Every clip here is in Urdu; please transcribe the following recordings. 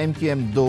MQM 2,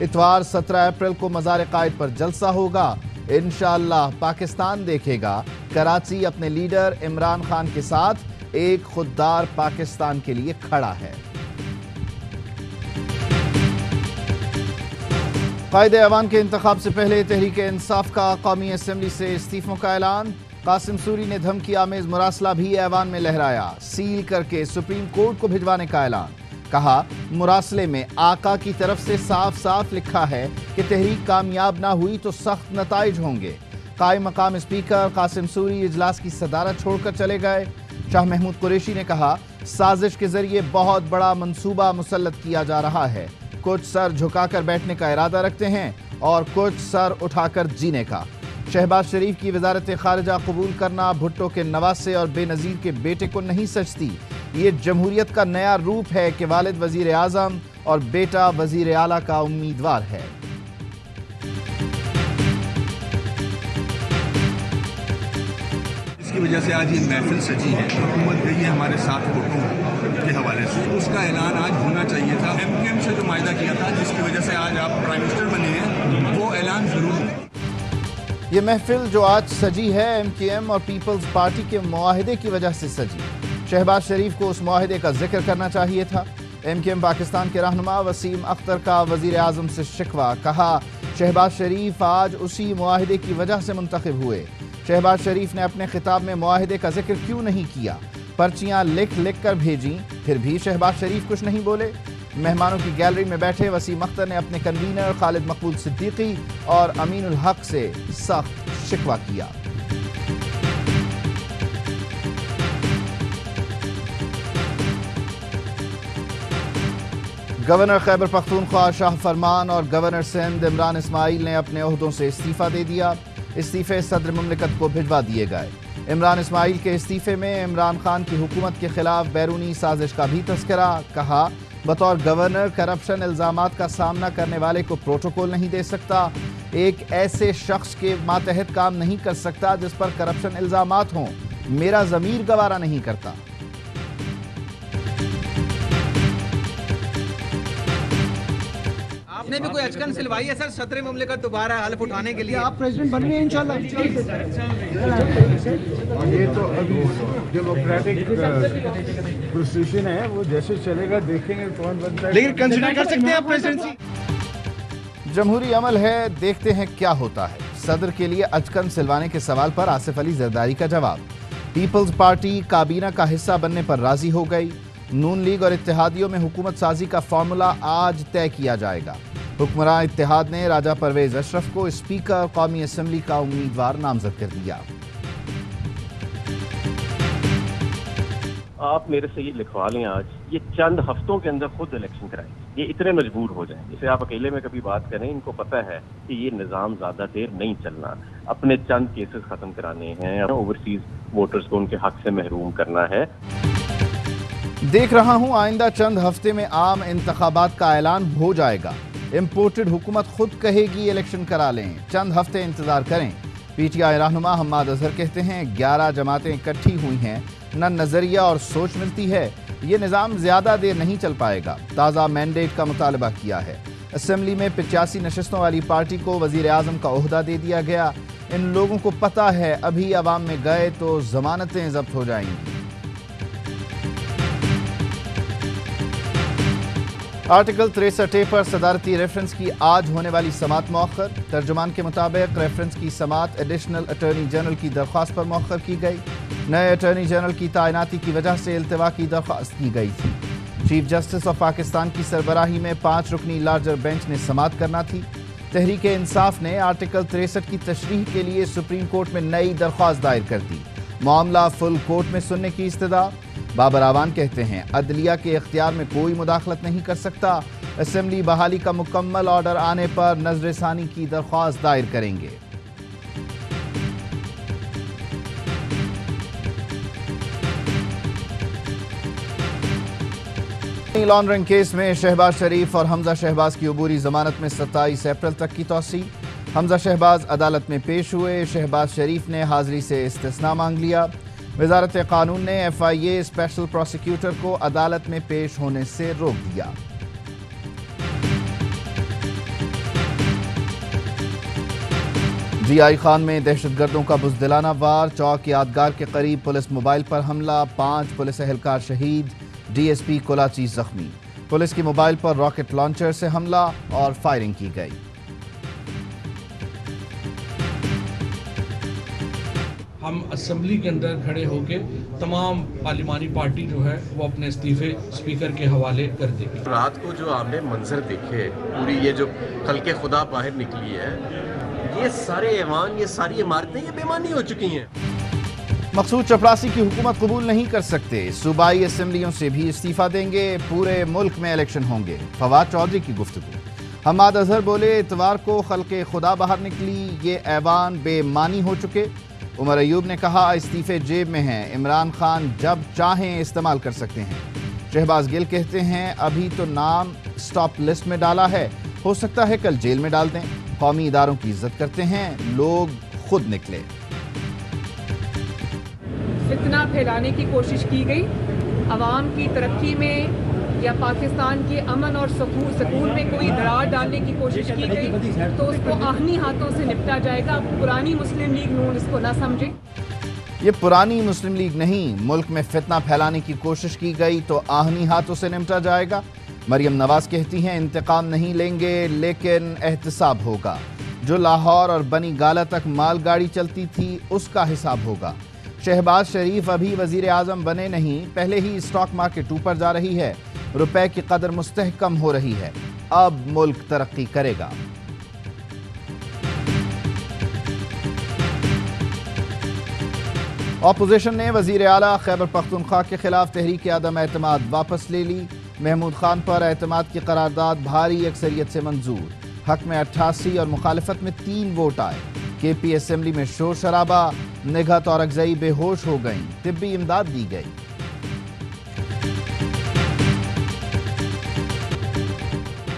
اتوار 17 اپریل کو مزار قائد پر جلسہ ہوگا۔ انشاءاللہ پاکستان دیکھے گا کراچی اپنے لیڈر عمران خان کے ساتھ ایک خوددار پاکستان کے لیے کھڑا ہے۔ قائد ایوان کے انتخاب سے پہلے تحریک انصاف کا قومی اسمبلی سے استعفوں کا اعلان۔ قاسم سوری نے دھمکی آمیز مراسلہ بھی ایوان میں لہرایا، سیل کر کے سپریم کورٹ کو بھجوانے کا اعلان۔ کہا مراسلے میں آقا کی طرف سے صاف صاف لکھا ہے کہ تحریک کامیاب نہ ہوئی تو سخت نتائج ہوں گے۔ قائم مقام اسپیکر قاسم سوری اجلاس کی صدارت چھوڑ کر چلے گئے۔ شاہ محمود قریشی نے کہا سازش کے ذریعے بہت بڑا منصوبہ مسلط کیا جا رہا ہے، کچھ سر جھکا کر بیٹھنے کا ارادہ رکھتے ہیں اور کچھ سر اٹھا کر جینے کا۔ شہباز شریف کی وزارت خارجہ قبول کرنا بھٹو کے نواسے اور بے نظیر کے بیٹے کو نہیں سجتی۔ یہ جمہوریت کا نیا روپ ہے کہ والد وزیر اعظم اور بیٹا وزیر اعلیٰ کا امیدوار ہے۔ اس کی وجہ سے آج یہ محفل سجی ہے، حکومت گئی ہے ہمارے ساتھ ووٹوں کے حوالے سے، اس کا اعلان آج ہونا چاہیے تھا۔ ایم کیو ایم سے جو معاہدہ کیا تھا جس کی وجہ سے آج آپ پرائم منسٹر بنے ہیں، وہ اعلان ضرور ہے۔ یہ محفل جو آج سجی ہے ایم کیو ایم اور پیپلز پارٹی کے معاہدے کی وجہ سے سجی۔ شہباز شریف کو اس معاہدے کا ذکر کرنا چاہیے تھا۔ ایم کیو ایم پاکستان کے رہنما وسیم اختر کا وزیر اعظم سے شکوہ، کہا شہباز شریف آج اسی معاہدے کی وجہ سے منتخب ہوئے۔ شہباز شریف نے اپنے خطاب میں معاہدے کا ذکر کیوں نہیں کیا؟ پرچیاں لکھ لکھ کر بھیجیں، پھر بھی شہباز شریف کچھ نہیں بولے۔ مہمانوں کی گیلری میں بیٹھے وسیم اختر نے اپنے کنوینر خالد مقبول صدیقی اور امین الحق سے سخت شکوہ کیا۔ گورنر خیبر پختونخوا شاہ فرمان اور گورنر سندھ عمران اسماعیل نے اپنے عہدوں سے استعفیٰ دے دیا۔ استعفے صدر مملکت کو بھجوا دیے گئے۔ عمران اسماعیل کے استعفے میں عمران خان کی حکومت کے خلاف بیرونی سازش کا بھی تذکرہ، کہا بطور گورنر کرپشن الزامات کا سامنا کرنے والے کو پروٹوکول نہیں دے سکتا، ایک ایسے شخص کے ماتحت کام نہیں کر سکتا جس پر کرپشن الزامات ہوں، میرا ضمیر گوارا نہیں کرتا۔ آپ نے بھی کوئی اچکن سلوائی ہے سر صدر مملکت دوبارہ حلف اٹھانے کے لیے؟ آپ پریزیڈنٹ بن گئے انشاءاللہ۔ یہ تو ابھی ڈیموکریٹک پروسیشن ہے، وہ جیسے چلے گا دیکھیں گے کون بنتا ہے، لیکن کنسیڈر کر سکتے ہیں آپ پریزیڈنسی؟ جمہوری عمل ہے، دیکھتے ہیں کیا ہوتا ہے۔ صدر کے لیے اچکن سلوانے کے سوال پر آصف علی زرداری کا جواب، پیپلز پارٹی کابینہ کا حصہ بننے پر راضی ہو گئی، نون لیگ اور اتحادیوں میں حکومت سازی کا فارمولا آج طے کیا جائے گا۔ حکمراں اتحاد نے راجہ پرویز اشرف کو اسپیکر قومی اسمبلی کا امیدوار نامزد کر دیا۔ آپ میرے سے یہ لکھوا لیں آج، یہ چند ہفتوں کے اندر خود الیکشن کرائیں، یہ اتنے مجبور ہو جائیں۔ جسے آپ اکیلے میں کبھی بات کریں، ان کو پتہ ہے کہ یہ نظام زیادہ دیر نہیں چلنا، اپنے چند کیسز ختم کرانے ہیں، اوورسیز ووٹرز کو ان کے حق سے محروم کرنا ہے۔ دیکھ رہا ہوں آئندہ چند ہفتے میں عام انتخابات کا اعلان ہو جائے گا، امپورٹڈ حکومت خود کہے گی الیکشن کرا لیں، چند ہفتے انتظار کریں۔ پی ٹی آئی رہنما حماد اظہر کہتے ہیں 11 جماعتیں اکٹھی ہوئی ہیں، نہ نظریہ اور سوچ ملتی ہے، یہ نظام زیادہ دیر نہیں چل پائے گا۔ تازہ مینڈیٹ کا مطالبہ کیا ہے۔ اسمبلی میں 85 نشستوں والی پارٹی کو وزیر اعظم کا عہدہ دے دیا گیا۔ ان لوگوں کو پتہ ہے ابھی عوام میں گئے تو ضمانتیں ضبط ہو جائیں گی۔ آرٹیکل 63A پر صدارتی ریفرنس کی آج ہونے والی سماعت مؤخر، ترجمان کے مطابق ریفرنس کی سماعت ایڈیشنل اٹارنی جنرل کی درخواست پر مؤخر کی گئی۔ نئے اٹارنی جنرل کی تعیناتی کی وجہ سے التوا کی درخواست کی گئی تھی۔ چیف جسٹس آف پاکستان کی سربراہی میں 5 رکنی لارجر بینچ نے سماعت کرنا تھی۔ تحریک انصاف نے آرٹیکل 63 کی تشریح کے لیے سپریم کورٹ میں نئی درخواست دائر کر دی، معاملہ فل کورٹ میں سننے کی استدعا۔ بابر اعوان کہتے ہیں عدلیہ کے اختیار میں کوئی مداخلت نہیں کر سکتا، اسمبلی بحالی کا مکمل آرڈر آنے پر نظر ثانی کی درخواست دائر کریں گے۔ منی لانڈرنگ کیس میں شہباز شریف اور حمزہ شہباز کی عبوری ضمانت میں 27 اپریل تک کی توسیع۔ حمزہ شہباز عدالت میں پیش ہوئے، شہباز شریف نے حاضری سے استثناء مانگ لیا۔ وزارت قانون نے F I A special prosecutor کو عدالت میں پیش ہونے سے روک دیا۔ جی آئی خان میں دہشت گردوں کا بزدلانہ وار، چوک یادگار کے قریب پولیس موبائل پر حملہ، 5 پولیس اہلکار شہید، ڈی ایس پی کولاچی زخمی۔ پولیس کی موبائل پر راکٹ لانچر سے حملہ اور فائرنگ کی گئی۔ ہم اسمبلی کے اندر کھڑے ہو کے تمام پارلیمانی پارٹی جو ہے وہ اپنے استعفے اسپیکر کے حوالے کر دے گی۔ رات کو جو آپ نے منظر دیکھے، پوری یہ جو خلق خدا باہر نکلی ہے، یہ سارے ایوان، یہ ساری عمارتیں یہ بے معنی ہو چکی ہیں۔ مقصود چپڑاسی کی حکومت قبول نہیں کر سکتے، صوبائی اسمبلیوں سے بھی استعفیٰ دیں گے، پورے ملک میں الیکشن ہوں گے، فواد چودھری کی گفتگو۔ حماد اظہر بولے اتوار کو خلق خدا باہر نکلی، یہ ایوان بے معنی ہو چکے۔ عمر ایوب نے کہا استعفے جیب میں ہیں، عمران خان جب چاہیں استعمال کر سکتے ہیں۔ شہباز گل کہتے ہیں ابھی تو نام سٹاپ لسٹ میں ڈالا ہے، ہو سکتا ہے کل جیل میں ڈال دیں، قومی اداروں کی عزت کرتے ہیں، لوگ خود نکلے۔ فتنہ پھیلانے کی کوشش کی گئی، عوام کی ترقی میں یا پاکستان کے امن اور سکون میں کوئی دراڑ ڈالنے کی کوشش کی گئی تو اس کو آہنی ہاتھوں سے نپٹا جائے گا۔ پرانی مسلم لیگ نون اس کو نہ سمجھے۔ یہ پرانی مسلم لیگ نہیں، ملک میں فتنہ پھیلانے کی کوشش کی گئی تو آہنی ہاتھوں سے نمٹا جائے گا۔ مریم نواز کہتی ہیں انتقام نہیں لیں گے لیکن احتساب ہوگا، جو لاہور اور بنی گالہ تک مال گاڑی چلتی تھی اس کا حساب ہوگا۔ شہباز شریف ابھی وزیر اعظم بنے نہیں، پہلے ہی اسٹاک مارکیٹ اوپر جا رہی ہے، روپے کی قدر مستحکم ہو رہی ہے، اب ملک ترقی کرے گا۔ اپوزیشن نے وزیر اعلیٰ خیبر پختونخوا کے خلاف تحریک عدم اعتماد واپس لے لی، محمود خان پر اعتماد کی قرارداد بھاری اکثریت سے منظور، حق میں 88 اور مخالفت میں 3 ووٹ آئے۔ کے پی اسمبلی میں شور شرابہ، نگہت اور اگزئی بے ہوش ہو گئیں، طبی امداد دی گئی۔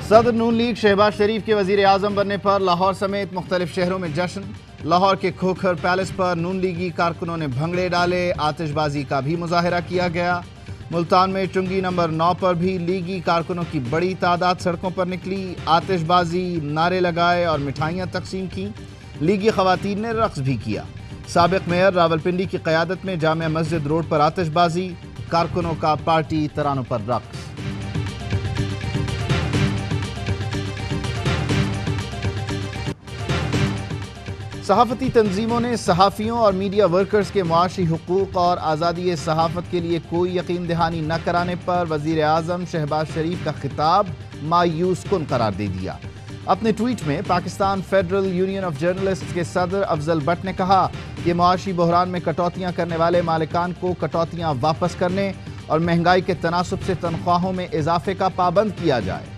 صدر نون لیگ شہباز شریف کے وزیر اعظم بننے پر لاہور سمیت مختلف شہروں میں جشن، لاہور کے کھوکھر پیلس پر نون لیگی کارکنوں نے بھنگڑے ڈالے، آتش بازی کا بھی مظاہرہ کیا گیا۔ ملتان میں چنگی نمبر 9 پر بھی لیگی کارکنوں کی بڑی تعداد سڑکوں پر نکلی، آتش بازی، نعرے لگائے اور مٹھائیاں تقسیم کی۔ لیگی خواتین نے رقص بھی کیا۔ سابق میئر راولپنڈی کی قیادت میں جامع مسجد روڈ پر آتش بازی، کارکنوں کا پارٹی ترانوں پر رقص۔ صحافتی تنظیموں نے صحافیوں اور میڈیا ورکرز کے معاشی حقوق اور آزادی صحافت کے لیے کوئی یقین دہانی نہ کرانے پر وزیر اعظم شہباز شریف کا خطاب مایوس کن قرار دے دیا۔ اپنے ٹویٹ میں Pakistan federal union of journalist کے صدر افضل بٹ نے کہا کہ معاشی بحران میں کٹوتیاں کرنے والے مالکان کو کٹوتیاں واپس کرنے اور مہنگائی کے تناسب سے تنخواہوں میں اضافے کا پابند کیا جائے۔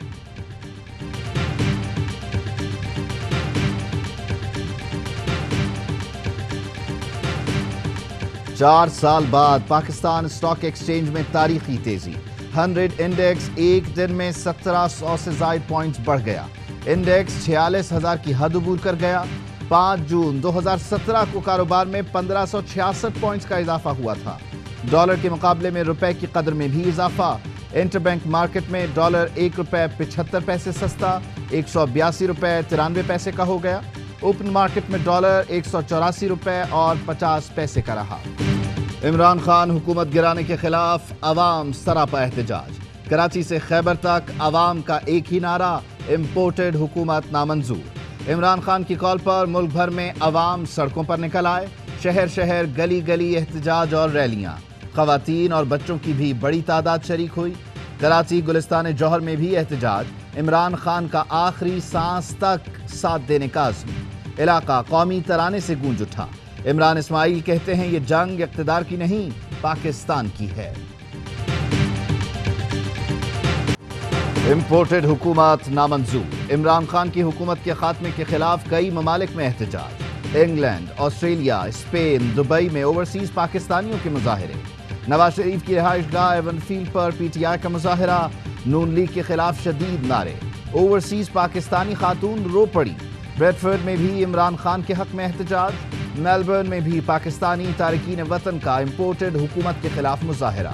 4 سال بعد پاکستان اسٹاک ایکسچینج میں تاریخی تیزی، 100 انڈیکس ایک دن میں 1700 سے زائد پوائنٹس بڑھ گیا، انڈیکس 46,000 کی حد عبور کر گیا۔ 5 جون 2017 کو کاروبار میں 1566 پوائنٹس کا اضافہ ہوا تھا۔ ڈالر کے مقابلے میں روپے کی قدر میں بھی اضافہ، انٹر بینک مارکیٹ میں ڈالر 1 روپے 75 پیسے سستا، 182 روپے 93 پیسے کا ہو گیا۔ اوپن مارکیٹ میں ڈالر 184 روپے اور 50 پیسے کا رہا۔ عمران خان حکومت گرانے کے خلاف عوام سراپا احتجاج، کراچی سے خیبر تک عوام کا ایک ہی نعرہ، امپورٹڈ حکومت نامنظور۔ عمران خان کی کال پر ملک بھر میں عوام سڑکوں پر نکل آئے، شہر شہر گلی گلی احتجاج اور ریلیاں، خواتین اور بچوں کی بھی بڑی تعداد شریک ہوئی۔ کراچی گلستان جوہر میں بھی احتجاج، عمران خان کا آخری سانس تک ساتھ دینے کا عزم، علاقہ قومی ترانے سے گونج اٹھا۔ عمران اسماعیل کہتے ہیں یہ جنگ اقتدار کی نہیں پاکستان کی ہے۔ امپورٹڈ حکومت نامنظور، عمران خان کی حکومت کے خاتمے کے خلاف کئی ممالک میں احتجاج، انگلینڈ، آسٹریلیا، اسپین، دبئی میں اوورسیز پاکستانیوں کے مظاہرے، نواز شریف کی رہائش گاہ even field per P T I کا مظاہرہ، نون لیگ کے خلاف شدید نعرے، اوورسیز پاکستانی خاتون رو پڑی۔ بریڈفورڈ میں بھی عمران خان کے حق میں احتجاج، میلبرن میں بھی پاکستانی تارکین وطن کا امپورٹڈ حکومت کے خلاف مظاہرہ،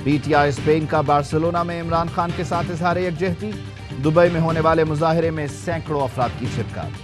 پی ٹی آئی اسپین کا بارسلونا میں عمران خان کے ساتھ اظہار یکجہتی، دبئی میں ہونے والے مظاہرے میں سینکڑوں افراد کی شرکت۔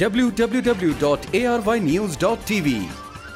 www.arYnews.tv।